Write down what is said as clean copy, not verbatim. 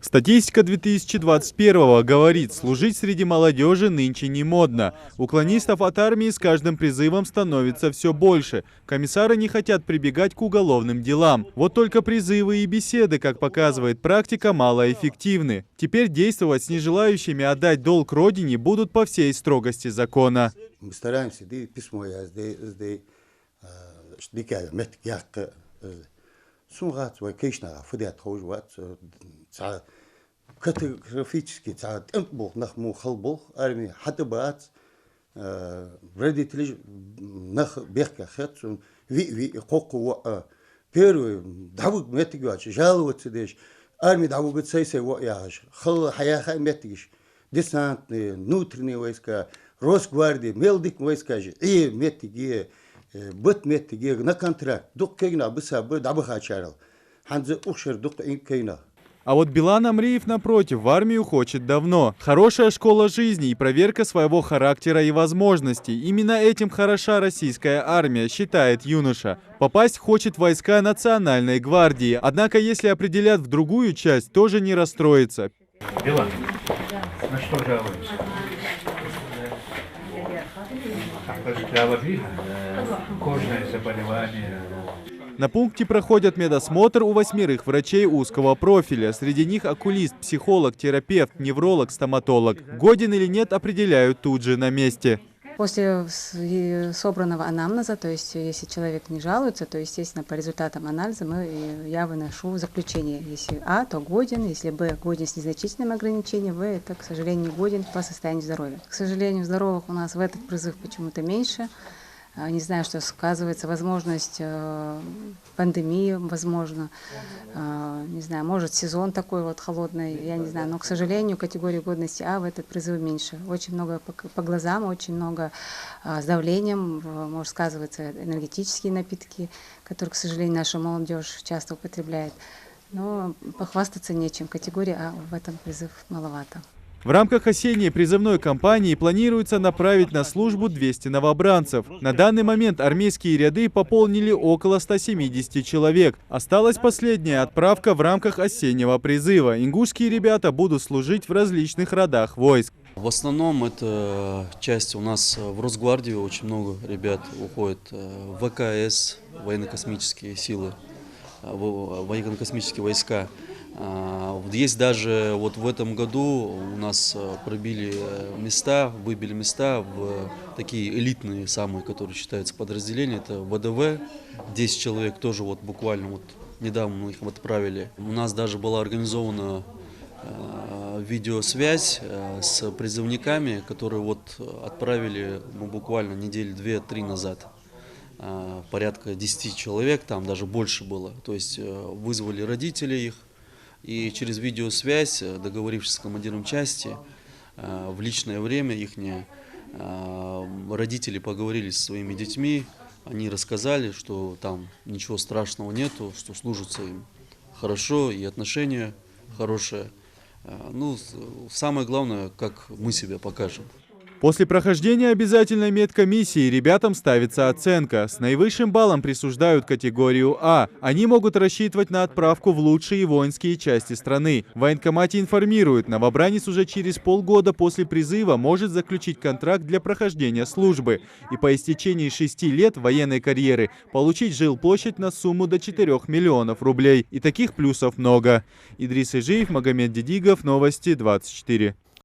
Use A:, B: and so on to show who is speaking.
A: Статистика 2021 говорит, служить среди молодежи нынче не модно. Уклонистов от армии с каждым призывом становится все больше. Комиссары не хотят прибегать к уголовным делам. Вот только призывы и беседы, как показывает практика, малоэффективны. Теперь действовать с нежелающими отдать долг родине будут по всей строгости закона.
B: Мы стараемся, письмо катастрофически армия хаты бац родители нах бехка хатсун ви коку первый давук метигаш жаловаться деш армия давук цейсе во яш хал хаяха метигиш десант внутренние войска Росгвардия мелдик войска и метиги бут метиги на контракт дук кейна быса бы дабха чарал ханзы ушер дук кейна.
A: А вот Билан Амриев, напротив, в армию хочет давно. Хорошая школа жизни и проверка своего характера и возможностей. Именно этим хороша российская армия, считает юноша. Попасть хочет в войска Национальной гвардии. Однако, если определят в другую часть, тоже не расстроится.
C: Билан, на что жалуешься? Кожное заболевание.
A: На пункте проходят медосмотр у 8 врачей узкого профиля. Среди них окулист, психолог, терапевт, невролог, стоматолог. Годен или нет, определяют тут же на месте.
D: После собранного анамнеза, то есть если человек не жалуется, то, естественно, по результатам анализа я выношу заключение. Если А, то годен, если Б, годен с незначительным ограничением, В, это, к сожалению, годен по состоянию здоровья. К сожалению, здоровых у нас в этот призыв почему-то меньше. Не знаю, что сказывается, возможность пандемии, возможно, не знаю, может сезон такой вот холодный, я не знаю, но, к сожалению, категории годности А в этот призыв меньше. Очень много по глазам, очень много с давлением, может сказываться энергетические напитки, которые, к сожалению, наша молодежь часто употребляет. Но похвастаться нечем, категория А в этом призыв маловато.
A: В рамках осенней призывной кампании планируется направить на службу 200 новобранцев. На данный момент армейские ряды пополнили около 170 человек. Осталась последняя отправка в рамках осеннего призыва. Ингушские ребята будут служить в различных родах войск.
E: В основном это часть у нас в Росгвардию, очень много ребят уходит в ВКС, военно-космические силы, военно-космические войска. Есть даже вот в этом году у нас выбили места в такие элитные самые, которые считаются подразделения. Это ВДВ, 10 человек тоже вот буквально вот недавно мы их отправили. У нас даже была организована видеосвязь с призывниками, которые вот отправили буквально недели 2-3 назад. Порядка 10 человек, там даже больше было. То есть вызвали родителей их. И через видеосвязь, договорившись с командиром части, в личное время их родители поговорили со своими детьми, они рассказали, что там ничего страшного нету, что служится им хорошо и отношения хорошие. Ну, самое главное, как мы себя покажем.
A: После прохождения обязательной медкомиссии ребятам ставится оценка. С наивысшим баллом присуждают категорию А. Они могут рассчитывать на отправку в лучшие воинские части страны. В военкомате информируют, новобранец уже через полгода после призыва может заключить контракт для прохождения службы и по истечении 6 лет военной карьеры получить жилплощадь на сумму до 4 миллионов рублей. И таких плюсов много. Идрис Ижиев, Магомед Дидигов, Новости 24.